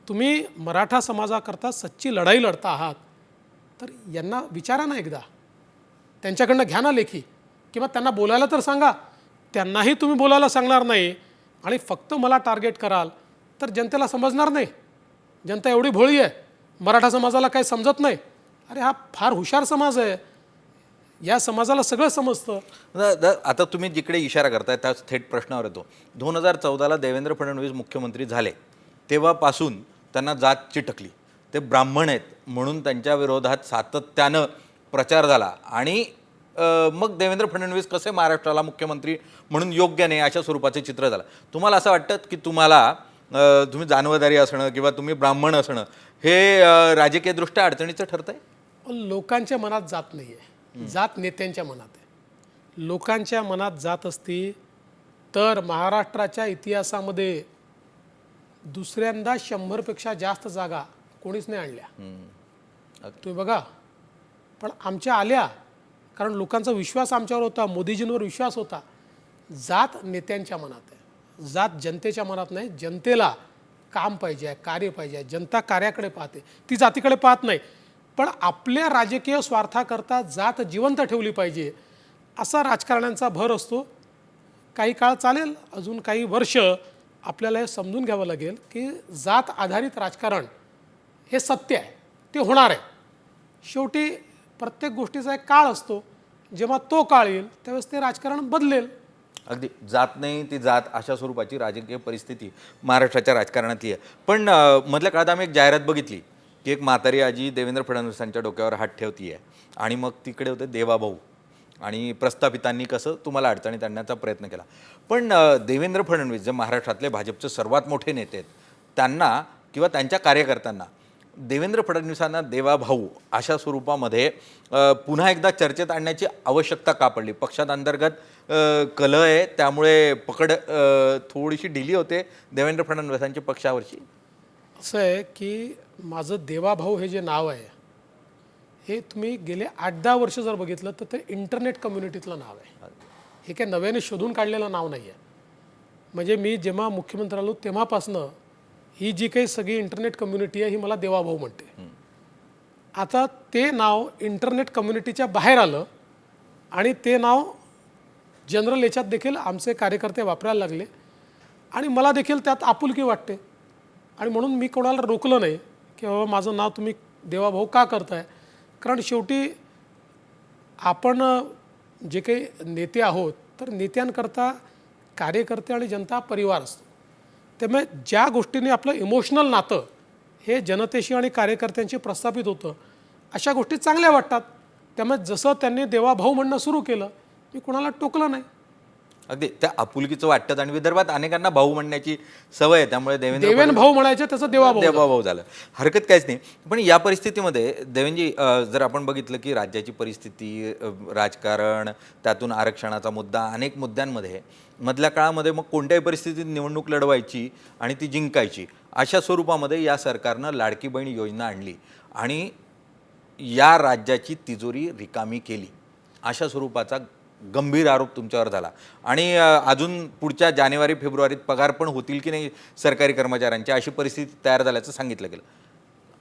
A: तुम्ही मराठा समाजाकरता सच्ची लढाई लढता आहात तर यांना विचारा ना एकदा, त्यांच्याकडनं घ्या ना लेखी, किंवा त्यांना बोलायला तर सांगा. त्यांनाही तुम्ही बोलायला सांगणार नाही आणि फक्त मला टार्गेट कराल तर जनतेला समजणार नाही. जनता एवढी भोळी आहे, मराठा समाजाला काही समजत नाही. अरे हा फार हुशार समाज आहे, या समाजाला सगळं समजतं.
B: आता तुम्ही जिकडे इशारा करताय त्याच थेट प्रश्नावर येतो. 2014ला देवेंद्र फडणवीस मुख्यमंत्री झाले तेव्हापासून त्यांना जात चिटकली, ते ब्राह्मण आहेत म्हणून त्यांच्या विरोधात सातत्यानं प्रचार झाला आणि मग देवेंद्र फडणवीस कसे महाराष्ट्राला मुख्यमंत्री म्हणून योग्य नाही अशा स्वरूपाचे चित्र झालं. तुम्हाला असं वाटतं की तुम्ही जानवदारी असणं किंवा तुम्ही ब्राह्मण असणं हे राजकीयदृष्ट्या अडचणीचं ठरतंय?
A: लोकांच्या मनात जात नाही आहे, जात नेत्यांच्या मनात आहे. लोकांच्या मनात जात असती तर महाराष्ट्राच्या इतिहासामध्ये दुसऱ्यांदा 100पेक्षा जास्त जागा कोणीच नाही आणल्या. तुम्ही बघा, पण आमच्या आल्या कारण लोकांचा विश्वास आमच्यावर होता, मोदीजींवर विश्वास होता. जात नेत्यांच्या मनात आहे, जात जनतेच्या मनात नाही. जनतेला काम पाहिजे आहे, कार्य पाहिजे आहे, जनता कार्याकडे पाहते, ती जातीकडे पाहत नाही. पण आपल्या राजकीय स्वार्थाकरता जात जिवंत ठेवली पाहिजे असा राजकारण्यांचा भर असतो. काही काळ चालेल, अजून काही वर्ष आपल्याला हे समजून घ्यावं लागेल की जात आधारित राजकारण हे सत्य आहे, ते होणार आहे. शेवटी प्रत्येक गोष्टीचा एक काळ असतो, जेव्हा तो काळ येईल त्यावेळेस ते राजकारण बदलेल.
B: अगदी जात नाही ती जात अशा स्वरूपाची राजकीय परिस्थिती महाराष्ट्राच्या राजकारणातली आहे. पण मधल्या काळात आम्ही एक जाहिरात बघितली की एक म्हातारी आजी देवेंद्र फडणवीसांच्या डोक्यावर हात ठेवती आहे आणि मग तिकडे होते देवाभाऊ आणि प्रस्थापितांनी कसं तुम्हाला अडचणीत आणण्याचा प्रयत्न केला. पण देवेंद्र फडणवीस जे महाराष्ट्रातले भाजपचे सर्वात मोठे नेते आहेत, त्यांना किंवा त्यांच्या कार्यकर्त्यांना देवेंद्र फडणवीसांना देवाभाऊ अशा स्वरूपामध्ये पुन्हा एकदा चर्चेत आणण्याची आवश्यकता का पडली? पक्षात अंतर्गत कलह आहे त्यामुळे पकड थोडीशी ढिली होते देवेंद्र फडणवीसांची पक्षावरची?
A: असं आहे की माझं देवाभाऊ हे जे नाव आहे हे तुम्ही गेले 8-10 वर्ष जर बघितलं तर ते इंटरनेट कम्युनिटीतलं नाव आहे. हे काय नव्याने शोधून काढलेलं नाव नाही आहे. म्हणजे मी जेव्हा मुख्यमंत्री आलो तेव्हापासनं ही जी काही सगळी इंटरनेट कम्युनिटी आहे ही मला देवाभाऊ म्हणते. आता ते नाव इंटरनेट कम्युनिटीच्या बाहेर आलं आणि ते नाव जनरल याच्यात देखील आमचे कार्यकर्ते वापरायला लागले आणि मला देखील त्यात आपुलकी वाटते. आणि म्हणून मी कोणाला रोखलं नाही की बाबा माझं नाव तुम्ही देवाभाऊ का करताय. कारण शेवटी आपण जे काही नेते आहोत तर नेत्यांकरता कार्यकर्ते आणि जनता परिवार असतो. त्यामुळे ज्या गोष्टीने आपलं इमोशनल नातं हे जनतेशी आणि कार्यकर्त्यांशी प्रस्थापित होतं अशा गोष्टी चांगल्या वाटतात. त्यामुळे जसं त्यांनी देवाभाऊ म्हणणं सुरू केलं मी कोणाला टोकलं नाही.
B: अगदी त्या आपुलकीचं वाटतं आणि विदर्भात अनेकांना भाऊ म्हणण्याची सवय आहे त्यामुळे
A: देवेन भाऊ म्हणायचे त्याचं
B: देवाभाऊ झालं, हरकत काहीच नाही. पण या परिस्थितीमध्ये देवेंजी जर आपण बघितलं की राज्याची परिस्थिती, राजकारण, त्यातून आरक्षणाचा मुद्दा, अनेक मुद्द्यांमध्ये मधल्या काळामध्ये मग कोणत्याही परिस्थितीत निवडणूक लढवायची आणि ती जिंकायची अशा स्वरूपामध्ये या सरकारनं लाडकी बहीण योजना आणली आणि या राज्याची तिजोरी रिकामी केली अशा स्वरूपाचा गंभीर आरोप तुमच्यावर झाला. आणि अजून पुढच्या जानेवारी-फेब्रुवारीत पगार पण होतील की नाही सरकारी कर्मचाऱ्यांच्या अशी परिस्थिती तयार झाल्याचं सांगितलं गेलं.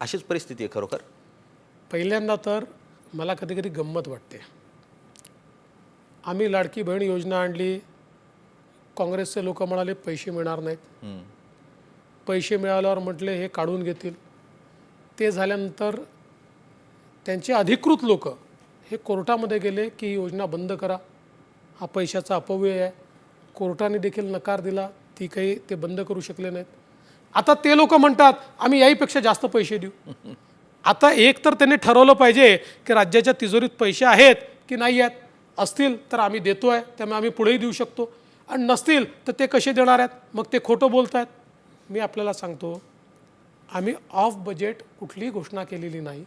B: अशीच परिस्थिती आहे खरोखर?
A: पहिल्यांदा तर मला कधी कधी गंमत वाटते. आम्ही लाडकी बहीण योजना आणली, काँग्रेसचे लोक म्हणाले पैसे मिळणार नाहीत.
B: हम्म.
A: पैसे मिळाल्यावर म्हटले हे काढून घेतील. ते झाल्यानंतर त्यांचे अधिकृत लोक हे कोर्टामध्ये गेले की ही योजना बंद करा, हा पैशाचा अपव्यय आहे. कोर्टाने देखील नकार दिला, ती काही ते बंद करू शकले नाहीत. आता ते लोक म्हणतात आम्ही याहीपेक्षा जास्त पैसे देऊ. आता एक तर त्यांनी ठरवलं पाहिजे की राज्याच्या तिजोरीत पैसे आहेत की नाही आहेत. असतील तर आम्ही देतोय, त्यामुळे आम्ही पुढेही देऊ शकतो, आणि नसतील तर ते कसे देणार आहेत, मग ते खोटं बोलत आहेत. मी आपल्याला सांगतो, आम्ही ऑफ बजेट कुठलीही घोषणा केलेली नाही.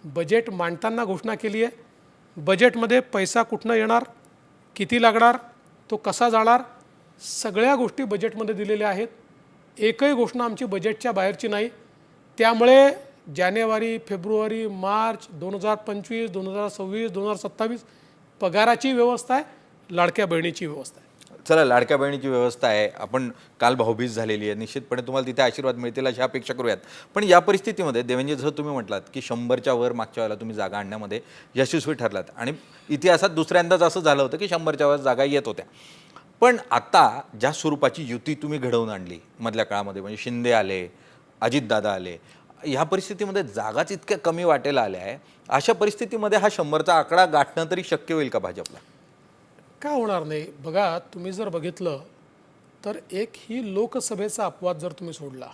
A: बजेट मांडताना घोषणा केली आहे. बजेटमध्ये पैसा कुठनं येणार, किती लागणार, तो कसा जाणार, सगळ्या गोष्टी बजेटमध्ये दिलेल्या आहेत. एकही घोषणा आमची बजेटच्या बाहेरची नाही. त्यामुळे जानेवारी, फेब्रुवारी, मार्च 2025, 2026, 2027 पगाराची व्यवस्था आहे, लाडक्या बहिणीची व्यवस्था आहे.
B: चला, लाडक्या बहिणीची व्यवस्था आहे. आपण काल भाऊबीज झालेली आहे, निश्चितपणे तुम्हाला तिथे आशीर्वाद मिळतील अशी अपेक्षा करूयात. पण या परिस्थितीमध्ये देवेंद्र, जसं तुम्ही म्हटलात की 100च्या वर मागच्या वेळेला तुम्ही जागा आणण्यामध्ये यशस्वी ठरलात, आणि इतिहासात दुसऱ्यांदाच असं झालं होतं की 100च्या वर जागा येत होत्या. पण आता ज्या स्वरूपाची युती तुम्ही घडवून आणली मधल्या काळामध्ये, म्हणजे शिंदे आले, अजितदादा आले, ह्या परिस्थितीमध्ये जागाच इतक्या कमी वाटेला आल्या आहे. अशा परिस्थितीमध्ये हा 100चा आकडा गाठणं तरी शक्य होईल का भाजपला?
A: का होणार नाही. बघा, तुम्ही जर बघितलं तर एक ही लोकसभेचा अपवाद जर तुम्ही सोडला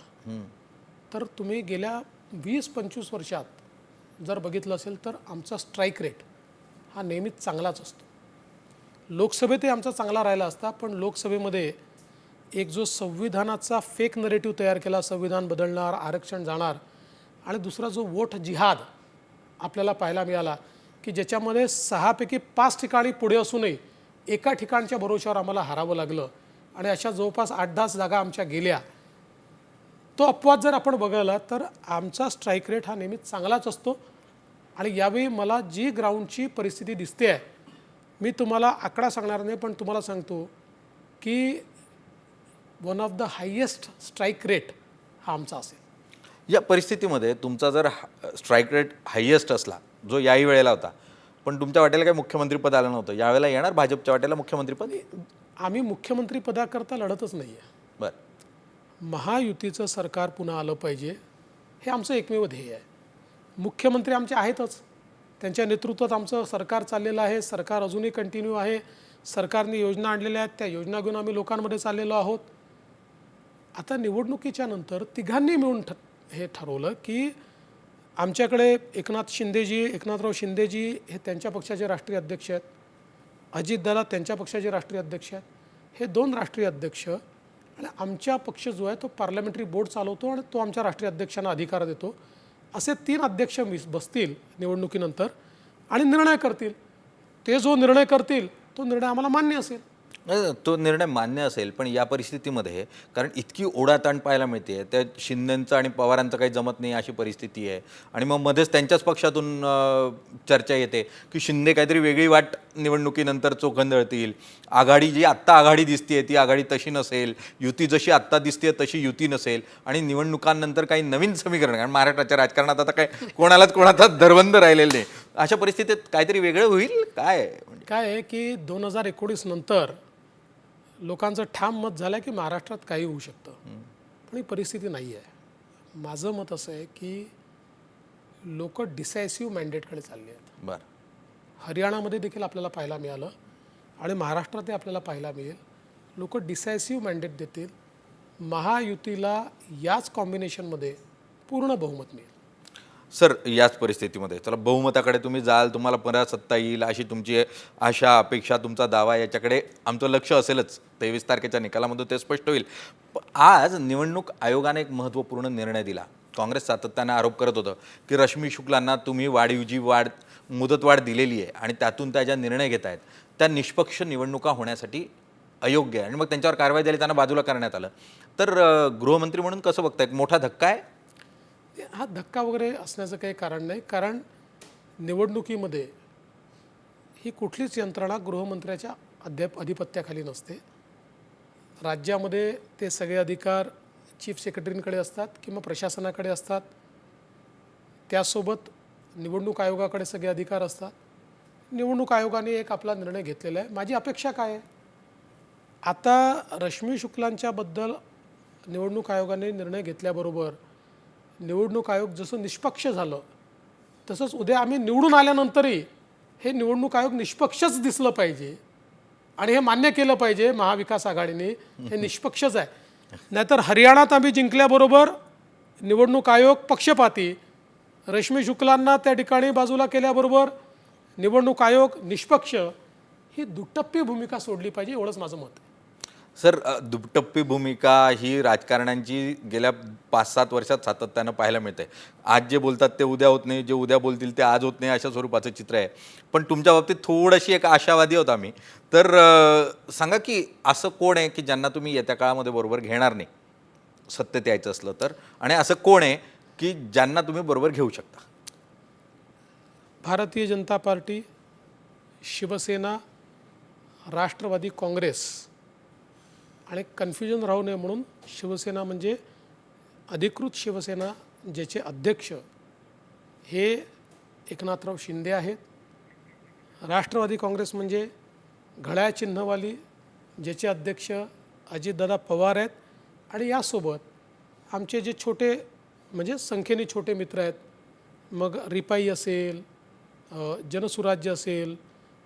A: तर तुम्ही गेल्या 20-25 वर्षात जर बघितलं असेल तर आमचा स्ट्राईक रेट हा नेहमीच चांगलाच असतो. लोकसभेतही आमचा चांगला राहिला असता, पण लोकसभेमध्ये एक जो संविधानाचा फेक नरेटिव्ह तयार केला, संविधान बदलणार, आरक्षण जाणार, आणि दुसरा जो वोट जिहाद आपल्याला पाहायला मिळाला की ज्याच्यामध्ये 6पैकी 5 ठिकाणी पुढे असूनही एका ठिकाणच्या भरोश्यावर आम्हाला हारावं लागलं, आणि अशा जवळपास 8-10 जागा आमच्या गेल्या. तो अपवाद जर आपण बघायला तर आमचा स्ट्राईक रेट हा नेहमीच चांगलाच असतो. आणि यावेळी मला जी ग्राउंडची परिस्थिती दिसते आहे, मी तुम्हाला आकडा सांगणार नाही, पण तुम्हाला सांगतो की one of the highest strike rate हा आमचा असेल.
B: या परिस्थितीमध्ये तुमचा जर स्ट्राईक रेट हायेस्ट असला, जो याही वेळेला होता, पण तुमच्या वाट्याला काही मुख्यमंत्रीपद आलं नव्हतं, यावेळेला येणार भाजपच्या वाट्याला मुख्यमंत्रीपद?
A: आम्ही मुख्यमंत्री पदाकरता लढतच नाही आहे.
B: बरं.
A: महायुतीचं सरकार पुन्हा आलं पाहिजे, हे आमचं एकमेव ध्येय आहे. मुख्यमंत्री आमचे आहेतच, त्यांच्या नेतृत्वात आमचं सरकार चाललेलं आहे. सरकार अजूनही कंटिन्यू आहे. सरकारने योजना आणलेल्या आहेत, त्या योजना घेऊन आम्ही लोकांमध्ये चाललेलो आहोत. आता निवडणुकीच्या नंतर तिघांनी मिळून हे ठरवलं की आमच्याकडे एकनाथराव शिंदेजी हे त्यांच्या पक्षाचे राष्ट्रीय अध्यक्ष आहेत, अजितदादा त्यांच्या पक्षाचे राष्ट्रीय अध्यक्ष आहेत, हे 2 राष्ट्रीय अध्यक्ष, आणि आमचा पक्ष जो आहे तो पार्लमेंटरी बोर्ड चालवतो आणि तो आमच्या राष्ट्रीय अध्यक्षांना अधिकार देतो. असे 3 अध्यक्ष बसतील निवडणुकीनंतर आणि निर्णय करतील. ते जो निर्णय करतील तो निर्णय आम्हाला मान्य असेल.
B: तो निर्णय मान्य असेल, पण या परिस्थितीमध्ये कारण इतकी ओढाताण पाहायला मिळते, त्या शिंदेंचं आणि पवारांचं काही जमत नाही अशी परिस्थिती आहे, आणि मग मध्येच त्यांच्याच पक्षातून चर्चा येते की शिंदे काहीतरी वेगळी वाट निवडणुकीनंतर चोखंदळतील, आघाडी जी आत्ता आघाडी दिसते ती आघाडी तशी नसेल, युती जशी आत्ता दिसते तशी युती नसेल, आणि निवडणुकांनंतर काही नवीन समीकरण, कारण महाराष्ट्राच्या राजकारणात आता काय कोणाचा दरबंद राहिलेलं नाही. अशा परिस्थितीत काहीतरी वेगळं होईल काय?
A: काय आहे की 2019 नंतर लोकांचं ठाम मत झालं की महाराष्ट्रात काही होऊ शकतं, पण ही परिस्थिती नाही आहे. माझं मत असं आहे की लोक डिसायसिव्ह मॅन्डेटकडे चालले आहेत.
B: बरं.
A: हरियाणामध्ये देखील आपल्याला पाहायला मिळालं आणि महाराष्ट्रातही आपल्याला पाहायला मिळेल. लोक डिसायसिव्ह मॅन्डेट देतील. महायुतीला याच कॉम्बिनेशनमध्ये पूर्ण बहुमत मिळेल.
B: सर, याच परिस्थितीमध्ये चला बहुमताकडे तुम्ही जाल, तुम्हाला परत सत्ता येईल अशी तुमची आशा, अपेक्षा, तुमचा दावा, याच्याकडे आमचं लक्ष असेलच. 23 तारखेच्या निकालामधून ते स्पष्ट होईल. आज निवडणूक आयोगाने एक महत्त्वपूर्ण निर्णय दिला. काँग्रेस सातत्याने आरोप करत होतं की रश्मी शुक्लांना तुम्ही मुदतवाढ दिलेली आहे आणि त्यातून त्या ज्या निर्णय घेत आहेत त्या निष्पक्ष निवडणुका होण्यासाठी अयोग्य आहे, आणि मग त्यांच्यावर कारवाई झाली, त्यांना बाजूला करण्यात आलं. तर गृहमंत्री म्हणून कसं बघताय? मोठा धक्का आहे
A: हा. धक्का वगैरे असण्याचं काही कारण नाही, कारण निवडणुकीमध्ये ही कुठलीच यंत्रणा गृहमंत्र्याच्या अधिपत्याखाली नसते. राज्यामध्ये ते सगळे अधिकार चीफ सेक्रेटरींकडे असतात किंवा प्रशासनाकडे असतात. त्यासोबत निवडणूक आयोगाकडे सगळे अधिकार असतात. निवडणूक आयोगाने एक आपला निर्णय घेतलेला आहे. माझी अपेक्षा काय आहे? आता रश्मी शुक्लांच्याबद्दल निवडणूक आयोगाने निर्णय घेतल्याबरोबर निवडणूक आयोग जसं निष्पक्ष झालं तसंच उद्या आम्ही निवडून आल्यानंतरही हे निवडणूक आयोग निष्पक्षच दिसलं पाहिजे आणि हे मान्य केलं पाहिजे महाविकास आघाडीने हे निष्पक्षच आहे. नाहीतर हरियाणात आम्ही जिंकल्याबरोबर निवडणूक आयोग पक्षपाती, रश्मी शुक्लांना त्या ठिकाणी बाजूला केल्याबरोबर निवडणूक आयोग निष्पक्ष, ही दुटप्पी भूमिका सोडली पाहिजे, एवढंच माझं मत आहे.
B: सर, दुटप्पी भूमिका ही राजकारण्यांची गेल्या 5-7 वर्षात सातत्यानं पाहायला मिळते. आज जे बोलतात ते उद्या होत नाही, जे उद्या बोलतील ते आज होत नाही, अशा स्वरूपाचं चित्र आहे. पण तुमच्या बाबतीत थोडीशी एक आशावादी होता मी. तर सांगा की असं कोण आहे की ज्यांना तुम्ही येत्या काळामध्ये बरोबर घेणार नाही सत्तेत यायचं असलं तर, आणि असं कोण आहे की ज्यांना तुम्ही बरोबर घेऊ शकता?
A: भारतीय जनता पार्टी, शिवसेना, राष्ट्रवादी काँग्रेस आणि कन्फ्युजन राहू नये म्हणून शिवसेना म्हणजे अधिकृत शिवसेना ज्याचे अध्यक्ष हे एकनाथराव शिंदे आहेत, राष्ट्रवादी काँग्रेस म्हणजे घड्याळ चिन्हवाली ज्याचे अध्यक्ष अजितदादा पवार आहेत, आणि यासोबत आमचे जे छोटे म्हणजे संख्येने छोटे मित्र आहेत, मग रिपाई असेल, जनसुराज्य असेल,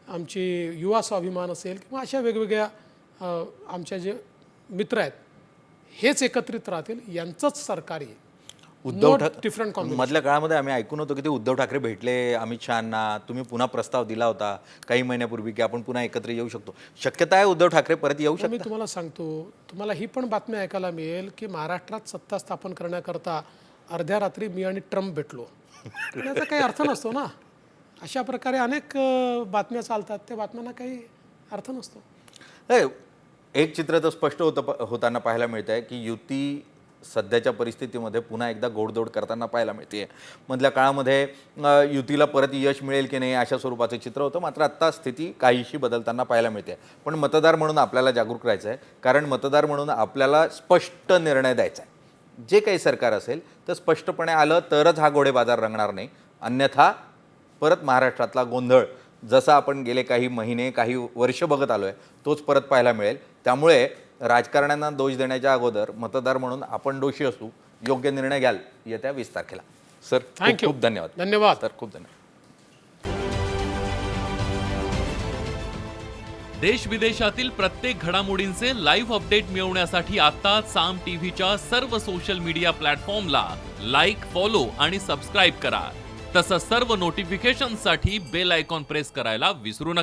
A: आमची युवा स्वाभिमान असेल, किंवा अशा वेगवेगळ्या आमच्या जे मित्र आहेत हेच एकत्रित राहतील, यांचंच सरकार येईल.
B: उद्धव
A: डिफरंट
B: ठाकरे मधल्या काळामध्ये आम्ही ऐकून होतो की ते उद्धव ठाकरे भेटले अमित शहांना, तुम्ही पुन्हा प्रस्ताव दिला होता काही महिन्यापूर्वी की आपण पुन्हा एकत्र येऊ शकतो. शक्यता आहे उद्धव ठाकरे परत येऊ शकतात?
A: मी तुम्हाला सांगतो, तुम्हाला ही पण बातमी ऐकायला मिळेल की महाराष्ट्रात सत्ता स्थापन करण्याकरता अर्ध्या रात्री मी आणि ट्रम्प भेटलो. याचा काही अर्थ नसतो ना. अशा प्रकारे अनेक बातम्या चालतात, त्या बातम्यांना काही अर्थ नसतो.
B: एक चित्र तर स्पष्ट होताना पाहायला मिळत आहे की युती सध्याच्या परिस्थितीमध्ये पुन्हा एकदा गोडदोड करताना पाहायला मिळते. मधल्या काळामध्ये युतीला परत यश मिळेल की नाही अशा स्वरूपाचं चित्र होतं, मात्र आत्ता स्थिती काहीशी बदलताना पाहायला मिळते. पण मतदार म्हणून आपल्याला जागरूक राहायचं आहे, कारण मतदार म्हणून आपल्याला स्पष्ट निर्णय द्यायचा आहे. जे काही सरकार असेल तर स्पष्टपणे आलं तरच हा घोडे बाजार रंगणार नाही, अन्यथा परत महाराष्ट्रातला गोंधळ जसा आपण गेले काही महिने काही वर्ष बघत आलो आहे तोच परत पाहायला मिळेल. त्यामुळे राजकारण्यांना दोष देण्याच्या अगोदर मतदार म्हणून आपण दोषी असू, योग्य निर्णय घ्याल येत्या 20 तारखेला. सर, खूप खूप धन्यवाद.
A: धन्यवाद
B: सर, खूप धन्यवाद.
C: देश विदेशातील प्रत्येक घडामोडींचे लाईव्ह अपडेट मिळवण्यासाठी आता साम टीव्हीच्या सर्व सोशल मीडिया प्लॅटफॉर्मला लाईक, फॉलो आणि सबस्क्राईब करा. तसंच सर्व नोटिफिकेशनसाठी बेल आयकॉन प्रेस करायला विसरू नका.